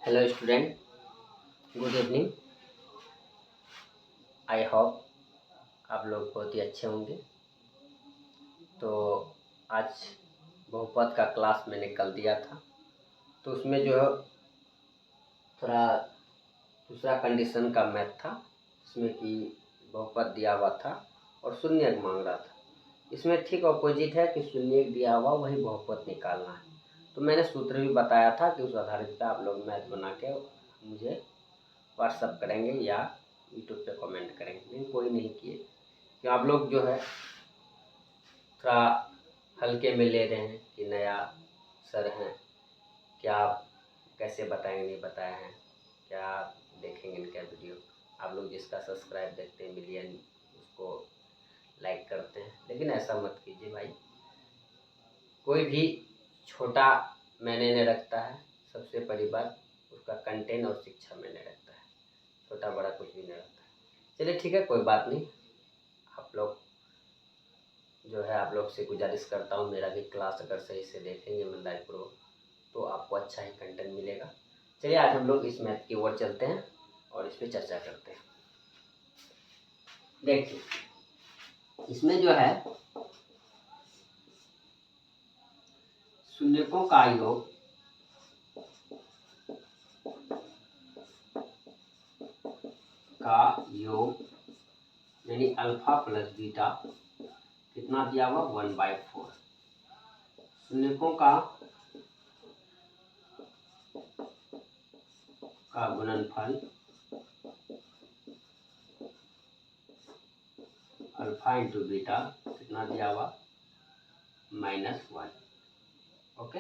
Hello student, good evening. I hope आप लोग बहुत ही अच्छे होंगे। तो आज बहुपद का क्लास मैंने कल दिया था, तो उसमें जो थोड़ा दूसरा कंडीशन का मैथ था, जिसमें कि बहुपद दिया हुआ था और शून्यक मांग रहा था। इसमें ठीक अपोजिट है कि शून्यक दिया हुआ वही बहुपद निकालना है। तो मैंने सूत्र भी बताया था कि उस आधारित पे आप लोग मैथ बना के मुझे व्हाट्सअप करेंगे या यूट्यूब पे कमेंट करेंगे, लेकिन कोई नहीं किए कि आप लोग जो है थोड़ा हल्के में ले रहे हैं कि नया सर हैं, क्या आप कैसे बताएंगे, नहीं बताए हैं, क्या देखेंगे इनका वीडियो। आप लोग जिसका सब्सक्राइब देखते हैं मिलियन, उसको लाइक करते हैं, लेकिन ऐसा मत कीजिए भाई। कोई भी छोटा मैंने नहीं रखता है, सबसे बड़ी बात उसका कंटेंट और शिक्षा मैंने रखता है, छोटा बड़ा कुछ भी नहीं रखता है। चलिए ठीक है, कोई बात नहीं। आप लोग जो है, आप लोग से गुजारिश करता हूँ, मेरा भी क्लास अगर सही से देखेंगे ईमानदारीपूर्वक तो आपको अच्छा ही कंटेंट मिलेगा। चलिए आज हम लोग इस मैथ की ओर चलते हैं और इस पर चर्चा करते हैं। देखिए इसमें जो है शून्यकों का योग यानी अल्फा प्लस बीटा कितना दिया हुआ 1/4। शून्यकों का गुणनफल अल्फा इंटू बीटा कितना दिया हुआ -1। ओके,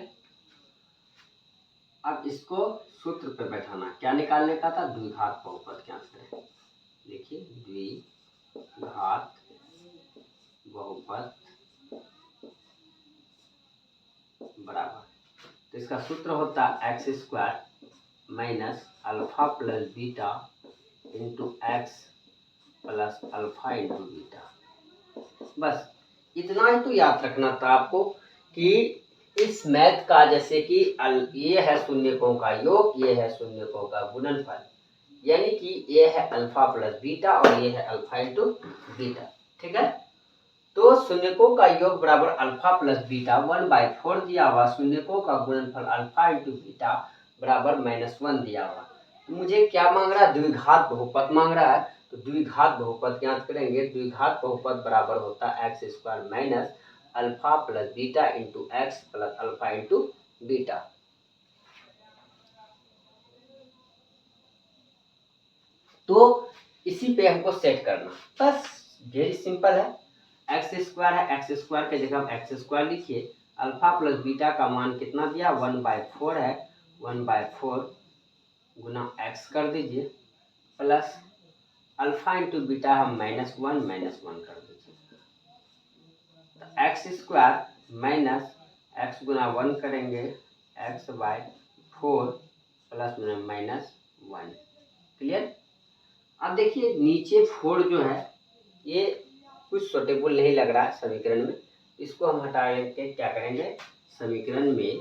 अब इसको सूत्र पे बैठाना, क्या निकालने का था, द्विघात बहुपद क्या करें। देखिए द्विघात बहुपद बराबर, तो इसका सूत्र होता है x² minus alpha plus beta into x plus alpha into beta. बस इतना ही तो याद रखना था आपको कि इस मैथ का, जैसे कि ये है शून्यकों का योग, ये है शून्यकों का गुणनफल, यानी कि ये है अल्फा प्लस बीटा और ये है अल्फा इंटू बीटा। ठीक है, तो शून्यकों का योग बराबर अल्फा प्लस बीटा 1/4 दिया हुआ, शून्यकों का गुणनफल अल्फा इंटू बीटा बराबर -1 दिया हुआ। तो मुझे क्या मांग रहा है, द्विघात बहुपद मांग रहा है। तो द्विघात बहुपद ज्ञात करेंगे। द्विघात बहुपद बराबर होता है x² minus alpha plus beta into x plus alpha into beta. तो इसी पे हमको सेट करना, बस वेरी सिंपल है। x² है, x² के जगह हम x² लिखिए। अल्फा प्लस बीटा का मान कितना दिया 1/4 है, 1/4 गुना x कर दीजिए प्लस अल्फा इंटू बीटा हम -1 कर दीजिए। तो x² माइनस x गुना 1 करेंगे x/4 प्लस -1। क्लियर। अब देखिए नीचे 4 जो है ये कुछ सुटेबल नहीं लग रहा है समीकरण में, इसको हम हटा के क्या करेंगे, समीकरण में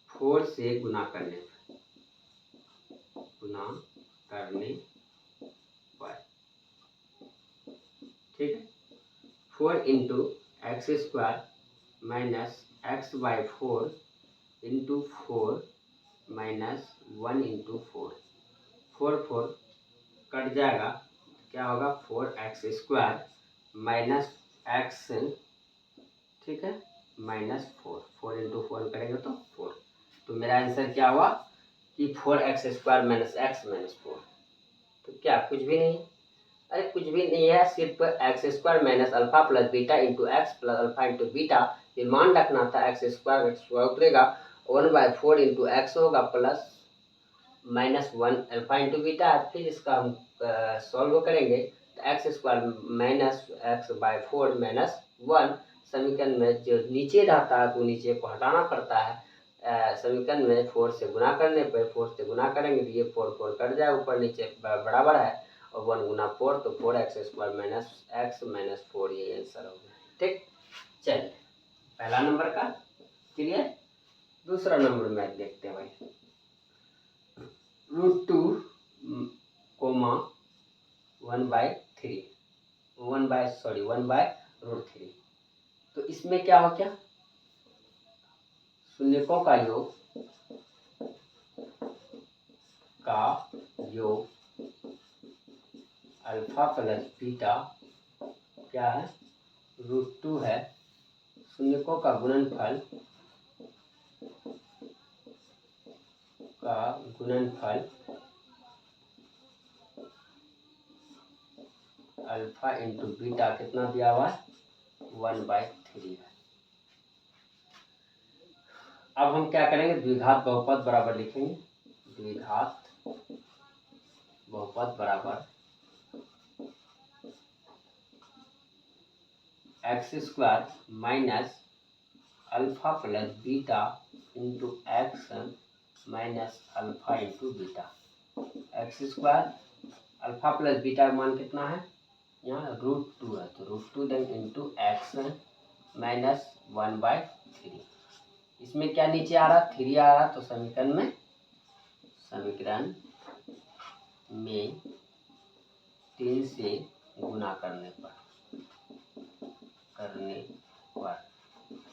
4 से गुना करने पर, ठीक है, 4 into x² minus x/4 into 4 -1 into 4, 4 cut जाएगा, क्या होगा 4x² माइनस x, ठीक है, -4, 4 इंटू 4 करेंगे तो 4। तो मेरा आंसर क्या हुआ कि 4x² माइनस x माइनस 4। तो क्या कुछ भी नहीं है, अरे कुछ भी नहीं है, सिर्फ x² minus alpha plus beta into x plus alpha into beta, ये मान रखना था। x² उतरेगा 1/4 इंटू एक्स होगा प्लस -1 अल्फा इंटू बीटा। फिर इसका हम सॉल्व करेंगे तो x² माइनस x/4 -1। समीकरण में जो नीचे रहता है तो नीचे को हटाना पड़ता है। समीकरण में 4 से गुना करने पर, 4 से गुना करेंगे तो ये 4 कट जाए, ऊपर नीचे बराबर है, और 1 गुना 4 तो 4x² माइनस x माइनस 4, ये आंसर हो गया। ठीक, चलिए पहला नंबर का क्लियर। दूसरा नंबर मैथ देखते हैं भाई, √2 कोमा 1/3 1/√3। तो इसमें क्या हो, क्या शून्यकों का योग अल्फा प्लस बीटा क्या है, √2 है, शून्यकों का गुणनफल अल्फा इंटू बीटा कितना दिया हुआ है, 1/3 है। अब हम क्या करेंगे, द्विघात बहुपद बराबर लिखेंगे, द्विघात बहुपद बराबर x² minus alpha plus beta into x minus alpha into beta. x² alpha plus beta का मान कितना है, यहाँ √2 है, तो √2 देंगे इंटू एक्स माइनस 1/3। इसमें क्या नीचे आ रहा, 3 आ रहा, तो समीकरण में 3 से गुना करने पर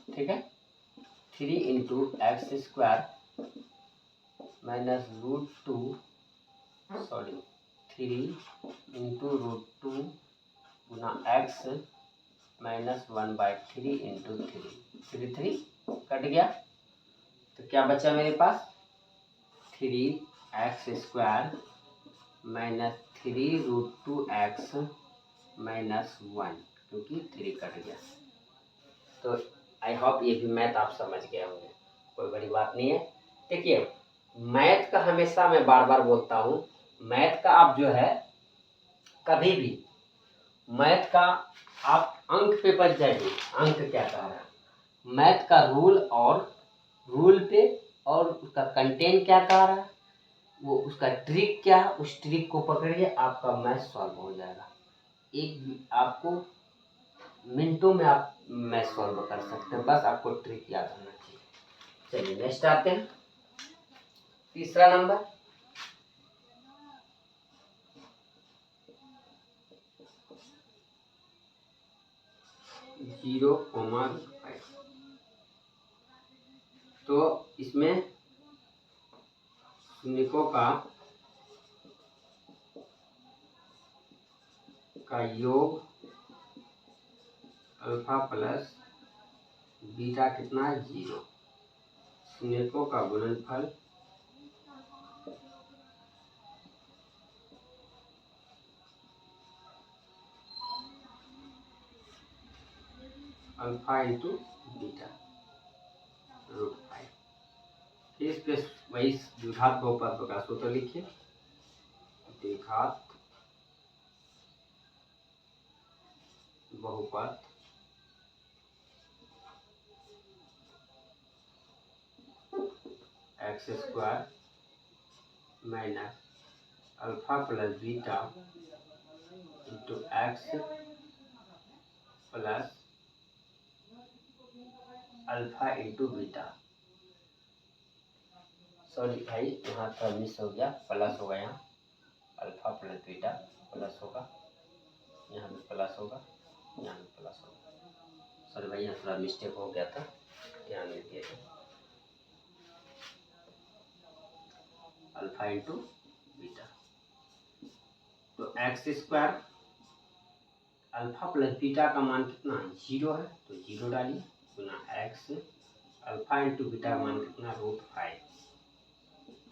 ठीक है, 3 इंटू x² माइनस √2 3 इंटू √2 गुना x माइनस 1/3 इंटू 3 कट गया, तो क्या बचा मेरे पास, 3x² माइनस 3√2x माइनस 1, क्योंकि 3 कट गया। तो आई होप ये भी मैथ आप समझ गए होंगे, कोई बड़ी बात नहीं है। देखिए मैथ का हमेशा मैं बार बार बोलता हूँ, मैथ का आप जो है कभी भी मैथ का आप अंक पे बच जाइए, अंक क्या कह रहा है, मैथ का रूल पे और उसका कंटेंट क्या कह रहा है, वो उसका ट्रिक क्या है, उस ट्रिक को पकड़िए, आपका मैथ सॉल्व हो जाएगा। आपको मिनटों में आप मैथ सॉल्व कर सकते हैं, बस आपको ट्रिक याद होना चाहिए। चलिए नेक्स्ट आते हैं, तीसरा नंबर, (0,5). तो इसमें शून्यकों का योग अल्फा प्लस बीटा कितना है, 0, शून्यकों का गुणनफल अल्फा इंटू बीटा √5। फिर इस पे वही द्विघात बहुपद का सूत्र लिखिए, द्विघात बहुपद x² minus alpha plus beta into x plus alpha into beta. Sorry भाई यहाँ थोड़ा मिस हो गया, प्लस होगा, यहाँ अल्फा प्लस बीटा प्लस होगा, यहाँ भी प्लस होगा, यहाँ भी प्लस होगा। सॉरी भाई यहाँ थोड़ा मिस्टेक हो गया था, ध्यान दीजिएगा, अल्फा इंटू बीटा। तो x² अल्फा प्लस बीटा का मान कितना है, 0 है, तो 0 डालिए, गुना x अल्फा इंटू बीटा का मान कितना, √5।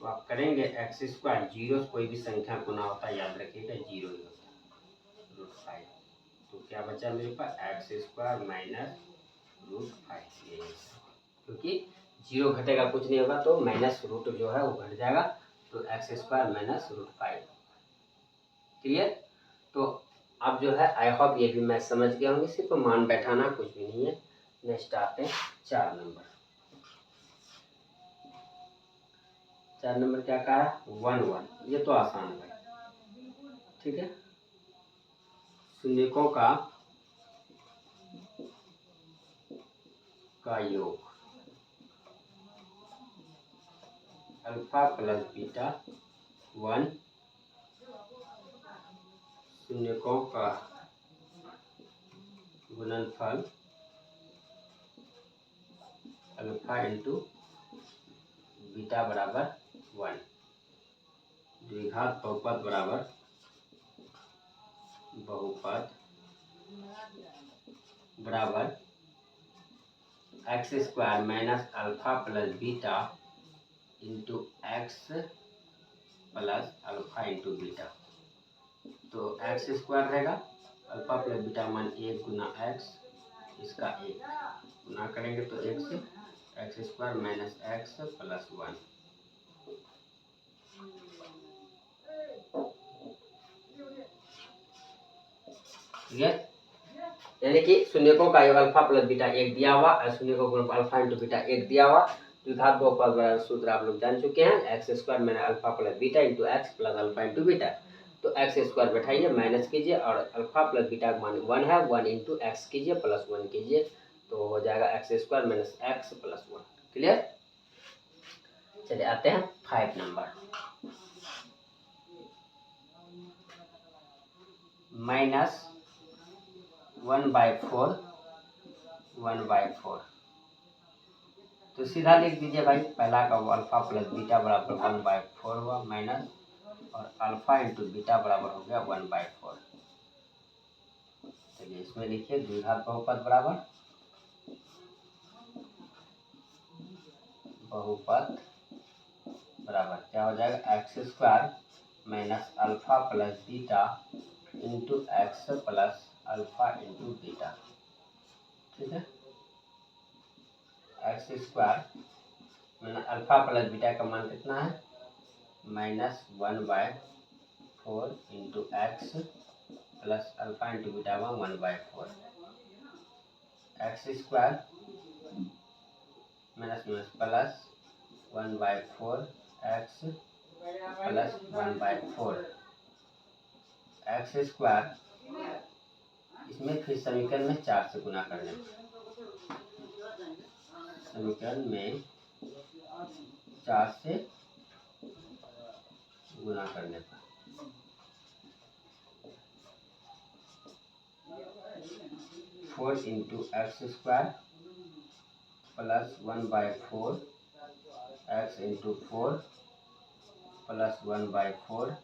तो आप करेंगे x² 0 से कोई भी संख्या गुना होता है, याद रखिएगा 0 ही होता है, √5। तो क्या बचा मेरे पास, x² माइनस √5, क्योंकि 0 घटेगा कुछ नहीं होगा, तो माइनस रूट जो है वो घट जाएगा, तो x² माइनस √5। क्लियर। तो अब जो है आई होप ये भी मैं समझ गया हूँ, सिर्फ मान बैठाना, कुछ भी नहीं है। नेक्स्ट आते हैं 4 नंबर, 4 नंबर क्या कहा है, 1 ये तो आसान है, ठीक है, शून्यकों का का योग अल्फा प्लस बीटा 1 शून्यकों का गुणनफल अल्फा इंटू बीटा बराबर 1। द्विघात बहुपद बराबर बहुपद बराबर x square minus alpha plus beta into x plus alpha into beta. तो एक्स स्क्वायर रहेगा, अल्फा प्लस बीटा मान 1 गुना एक्स, इसका 1 गुना करेंगे तो x square minus x plus 1। Clear? यानी कि शून्यकों का योग अल्फा प्लस बीटा 1 दिया हुआ और शून्यकों का गुणनफल अल्फा इंटू बीटा 1 दिया हुआ। द्विघात बहुपद बराबर सूत्र आप लोग जान चुके हैं, x square minus alpha plus beta into x plus alpha into beta. तो एक्स स्क्वायर बैठाइए, माइनस कीजिए और अल्फा प्लस बीटा का मान 1 है, 1 इंटू एक्स कीजिए प्लस 1 कीजिए, तो हो जाएगा x square minus x plus 1। Clear? चलिए आते हैं 5 नंबर। माइनस 1/4 1/4। तो सीधा लिख दीजिए भाई, पहला का वो अल्फा प्लस बीटा बराबर 1/4 हुआ, माइनस और अल्फा इंटू बीटा बराबर हो गया 1/4। चलिए इसमें लिखिए द्विघात बहुपद बराबर बहुपद बराबर क्या हो जाएगा, x square minus alpha plus beta into x plus alpha into beta. ठीक है, एक्स स्क्वायर मैंने अल्फा प्लस बीटा का मान कितना है, -1/4 into x plus alpha into beta हुआ 1/4। X square minus plus 1/4 x plus 1/4 x square. इसमें फिर समीकरण में 4 से गुना करने, समीकरण में 4 से गुना करने पर 4 into x square plus 1/4 x into 4 plus 1/4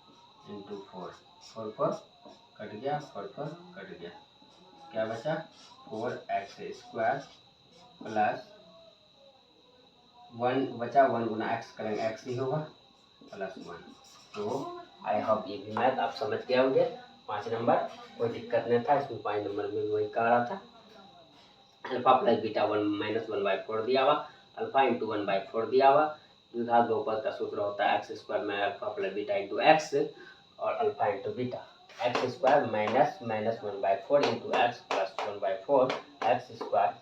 into 4, 4 cut गया, 4 कट गया, क्या बचा 4x स्क्वायर प्लस 1 बचा, 1 गुना एक्स करेंगे एक्स ही होगा प्लस 1। तो आई होप ये भी मैथ आप समझ गए होंगे। 5 नंबर कोई दिक्कत नहीं था, इसमें 5 नंबर में वही कह रहा था। अल्फा प्लस बीटा 1 माइनस 1/4 दिया हुआ, अल्फा इंटू 1/4 दिया हुआ। द्विघात बहुपद का सूत्र होता है एक्स स्क्वायर में alpha plus beta into x और alpha into beta. X square minus 1/4 into x plus 1/4 x square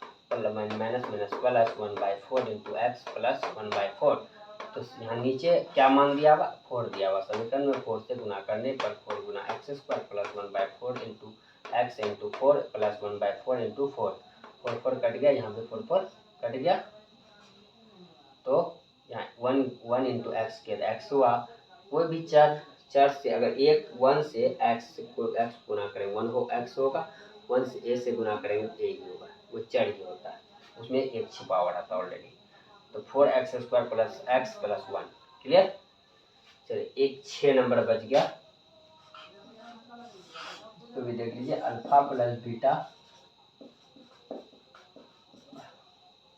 minus plus 1/4 into x plus 1/4। तो यहाँ नीचे क्या मान दिया हुआ, 4 दिया हुआ, समीकरण में 4 से गुना करने पर 4 गुना x square plus 1/4 into x into 4 plus 1/4 into 4, 4 cut गया, यहाँ पे 4 कट गया। तो यहाँ 1 इंटू एक्स के एक्स हुआ। कोई भी चर से अगर 1 से एक्स गुना करेंगे 1 हो एक्स होगा, 1 से ए से गुना करेंगे तो ए ही होगा, वो चर ही होता है, उसमें एक छिपा हुआ रहता है ऑलरेडी। तो 4x square plus x plus 1। Clear? चलिए एक 6 नंबर बच गया, तो भी देख लीजिए अल्फा प्लस बीटा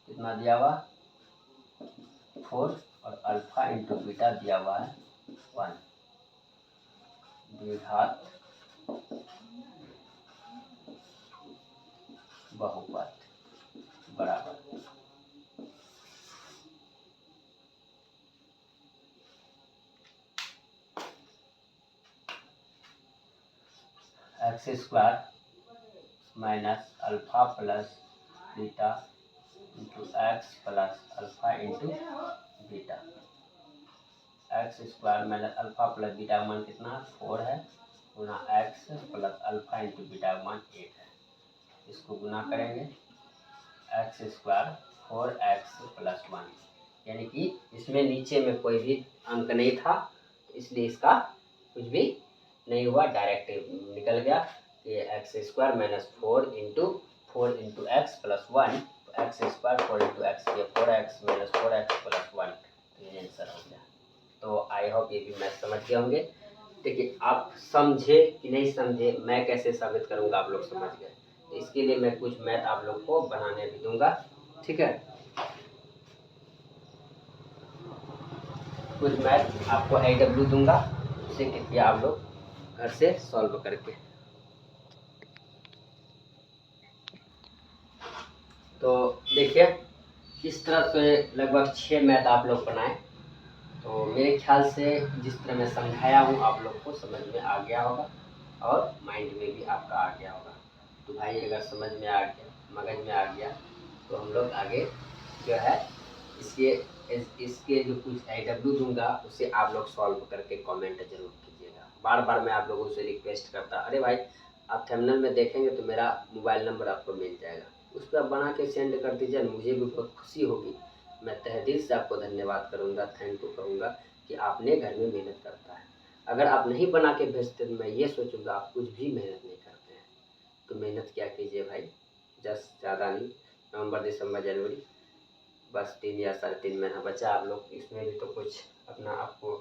कितना दिया हुआ 4 और अल्फा इंटू बीटा दिया हुआ है 1। द्विघात बहुपद बराबर x square minus alpha plus beta into x plus alpha into beta. X square minus alpha plus beta मान कितना 4 है, गुना x plus alpha into beta मान 8 है। इसको गुना करेंगे एक्स स्क्वायर 4x+1, यानी कि इसमें नीचे में कोई भी अंक नहीं था, इसलिए इसका कुछ भी नहीं हुआ, डायरेक्ट निकल गया कि x² - 4 into x+1, x² 4 into x, ये 4x - 4x+1, ये आंसर हो गया। तो आई होप ये भी मैथ समझ गए होंगे। देखिए आप समझे कि नहीं समझे, मैं कैसे साबित करूंगा, आप लोग समझ गए, तो इसके लिए मैं कुछ मैथ आप लोग को बनाने भी दूंगा, ठीक है। कुछ मैथ आपको AW दूंगा, उसे कृपया आप लोग घर से सॉल्व करके। तो देखिए इस तरह से लगभग 6 मैथ आप लोग बनाए, तो मेरे ख्याल से जिस तरह मैं समझाया हूँ आप लोग को समझ में आ गया होगा और माइंड में भी आपका आ गया होगा। तो भाई अगर समझ में आ गया, मगज में आ गया, तो हम लोग आगे जो है इसके जो कुछ AW दूंगा उसे आप लोग सॉल्व करके कमेंट जरूर कीजिएगा। बार बार मैं आप लोगों से रिक्वेस्ट करता, अरे भाई आप थंबनेल में देखेंगे तो मेरा मोबाइल नंबर आपको मिल जाएगा, उस पर आप बना के सेंड कर दीजिए, मुझे भी बहुत खुशी होगी। मैं तहे दिल से आपको धन्यवाद करूँगा, थैंक यू कहूँगा कि आपने घर में मेहनत करता है। अगर आप नहीं बना के भेजते तो मैं ये सोचूंगा आप कुछ भी मेहनत नहीं करते हैं। तो मेहनत क्या कीजिए भाई, जस्ट ज़्यादा नहीं, नवंबर दिसंबर जनवरी बस 3 या 3.5 महीना बचा, आप लोग इसमें भी तो कुछ अपना आपको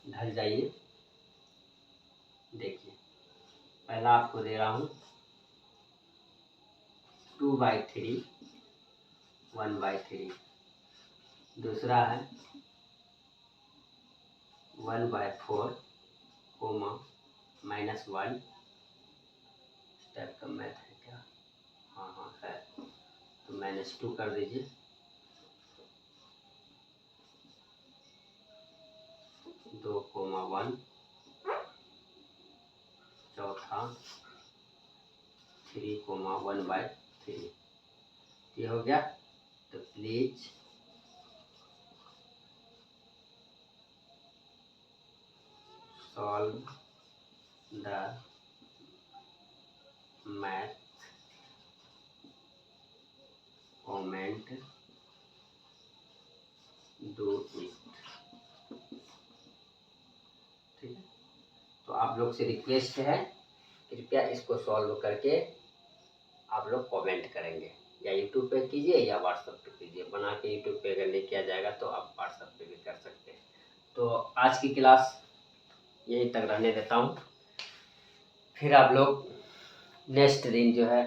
ढल जाइए। देखिए पहला आपको दे रहा हूँ 2/3 1/3, दूसरा है 1/4 -1 टाइप का मैथ है क्या, हाँ है, तो -2 कर दीजिए। 2,1, चौथा 3,1/3, ये हो गया। तो please solve the math, comment do it, ठीक है। तो आप लोग से रिक्वेस्ट है कृपया इसको सॉल्व करके आप लोग कमेंट करेंगे, या यूट्यूब पे कीजिए या व्हाट्सएप पे कीजिए, बना के यूट्यूब पे अगर नहीं किया जाएगा तो आप व्हाट्सएप पे भी कर सकते हैं। तो आज की क्लास यहीं तक रहने देता हूँ, फिर आप लोग नेक्स्ट दिन जो है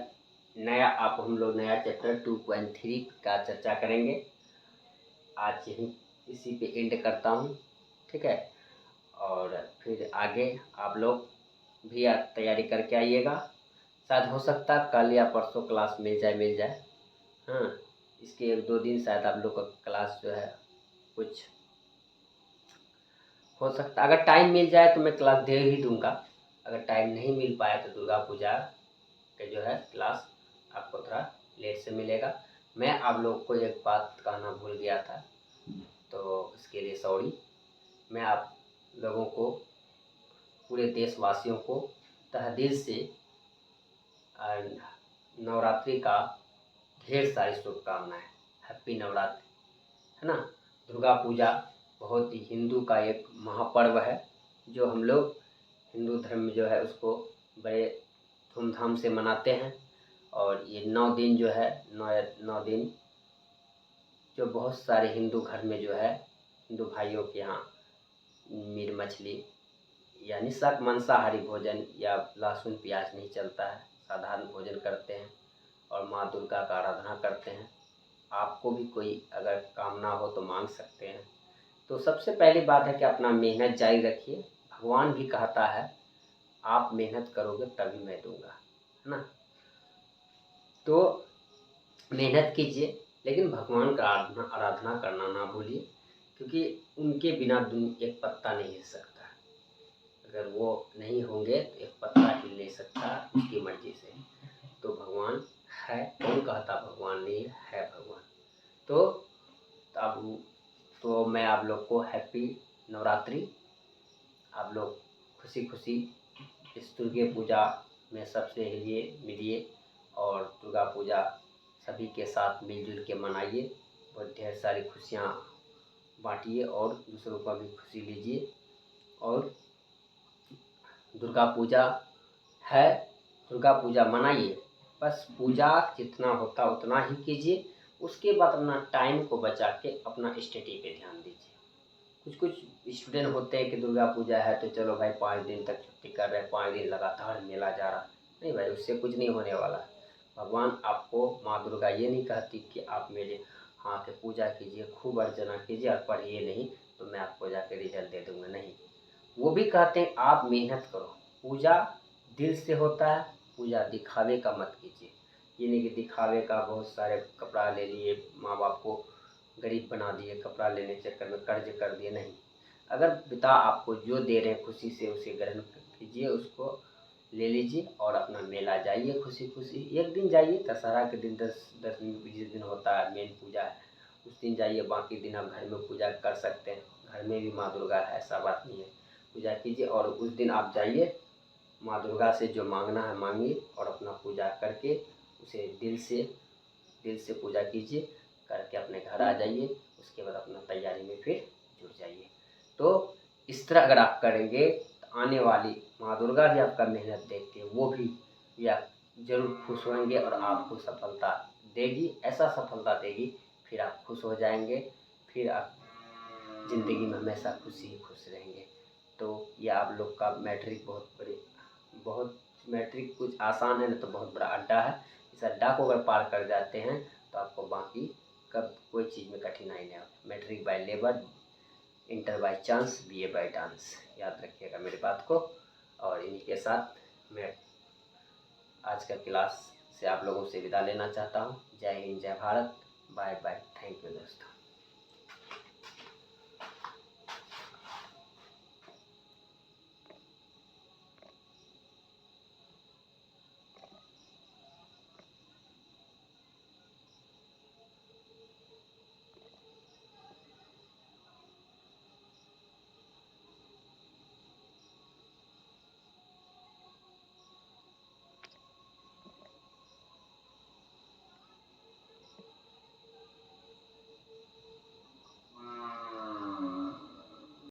नया हम लोग नया चैप्टर 2.3 का चर्चा करेंगे। आज यहीं इसी पे एंड करता हूँ, ठीक है। और फिर आगे आप लोग भी तैयारी करके आइएगा, शायद हो सकता है कल या परसों क्लास मिल जाए। हाँ, इसके 1-2 दिन शायद आप लोग का क्लास जो है कुछ हो सकता, अगर टाइम मिल जाए तो मैं क्लास दे ही दूंगा, अगर टाइम नहीं मिल पाया तो दुर्गा पूजा के जो है क्लास आपको थोड़ा लेट से मिलेगा। मैं आप लोग को एक बात कहना भूल गया था, तो इसके लिए सॉरी। मैं आप लोगों को, पूरे देशवासियों को तहे दिल से नवरात्रि का ढेर सारी शुभकामनाएं, हैप्पी नवरात्रि, है ना। दुर्गा पूजा बहुत ही हिंदू का एक महापर्व है, जो हम लोग हिंदू धर्म में जो है उसको बड़े धूमधाम से मनाते हैं। और ये 9 दिन जो है 9 दिन जो बहुत सारे हिंदू घर में जो है हिंदू भाइयों के यहाँ मीट मछली यानी मांसाहारी भोजन या लहसुन प्याज नहीं चलता है, साधारण भोजन करते हैं और माँ दुर्गा का आराधना करते हैं। आपको भी कोई अगर कामना हो तो मांग सकते हैं। तो सबसे पहली बात है कि अपना मेहनत जारी रखिए, भगवान भी कहता है आप मेहनत करोगे तभी मैं दूंगा, है ना। तो मेहनत कीजिए, लेकिन भगवान का आराधना करना ना भूलिए, क्योंकि उनके बिना दुनिया एक पत्ता नहीं हिल सकता। अगर वो नहीं होंगे तो एक पत्ता हिल नहीं सकता उसकी मर्जी से। तो भगवान है, कौन कहता भगवान नहीं है, भगवान। तो अब तो मैं आप लोग को हैप्पी नवरात्रि, आप लोग खुशी खुशी इस दुर्गा पूजा में सबसे हिलिए मिलिए और दुर्गा पूजा सभी के साथ मिलजुल के मनाइए, बहुत ढेर सारी खुशियाँ बांटिए और दूसरों का भी खुशी लीजिए। और दुर्गा पूजा है, दुर्गा पूजा मनाइए, बस पूजा जितना होता उतना ही कीजिए। उसके बाद अपना टाइम को बचा के अपना स्टडी पे ध्यान दीजिए। कुछ कुछ स्टूडेंट होते हैं कि दुर्गा पूजा है तो चलो भाई 5 दिन तक छुट्टी कर रहे हैं, 5 दिन लगातार मेला जा रहा। नहीं भाई, उससे कुछ नहीं होने वाला। भगवान आपको, माँ दुर्गा ये नहीं कहती कि आप मेरे हाँ के पूजा कीजिए, खूब अर्चना कीजिए और पढ़िए नहीं तो मैं आपको जाके रिजल्ट दे दूँगा, नहीं। वो भी कहते हैं आप मेहनत करो, पूजा दिल से होता है, पूजा दिखावे का मत कीजिए। ये नहीं कि दिखावे का बहुत सारे कपड़ा ले लिए, माँ बाप को गरीब बना दिए, कपड़ा लेने के चक्कर में कर्ज कर दिए, नहीं। अगर पिता आपको जो दे रहे हैं खुशी से उसे ग्रहण कीजिए, उसको ले लीजिए और अपना मेला जाइए खुशी खुशी। एक दिन जाइए, दशहरा के दिन 10 दिन 20 दिन होता है मेन पूजा है, उस दिन जाइए, बाकी दिन आप घर में पूजा कर सकते हैं। घर में भी माँ दुर्गा है, ऐसा बात नहीं है, पूजा कीजिए। और उस दिन आप जाइए, माँ दुर्गा से जो मांगना है मांगिए और अपना पूजा करके उसे दिल से पूजा कीजिए, करके अपने घर आ जाइए। उसके बाद अपना तैयारी में फिर जुट जाइए। तो इस तरह अगर आप करेंगे तो आने वाली माँ दुर्गा भी आपका मेहनत देखती है, वो भी या ज़रूर खुश होंगे और आपको सफलता देगी, ऐसा सफलता देगी फिर आप खुश हो जाएंगे, फिर आप ज़िंदगी में हमेशा खुश रहेंगे। तो ये आप लोग का मैट्रिक बहुत मैट्रिक कुछ आसान है ना तो बहुत बड़ा अड्डा है। इस अड्डा को अगर पार कर जाते हैं तो आपको बाकी कब कोई चीज़ में कठिनाई नहीं होती। Matric by labour, inter by chance, BA by dance, याद रखिएगा मेरी बात को। और इन्हीं के साथ मैं आज का क्लास से आप लोगों से विदा लेना चाहता हूँ। जय हिंद, जय Bharat, bye bye, thank you दोस्तों।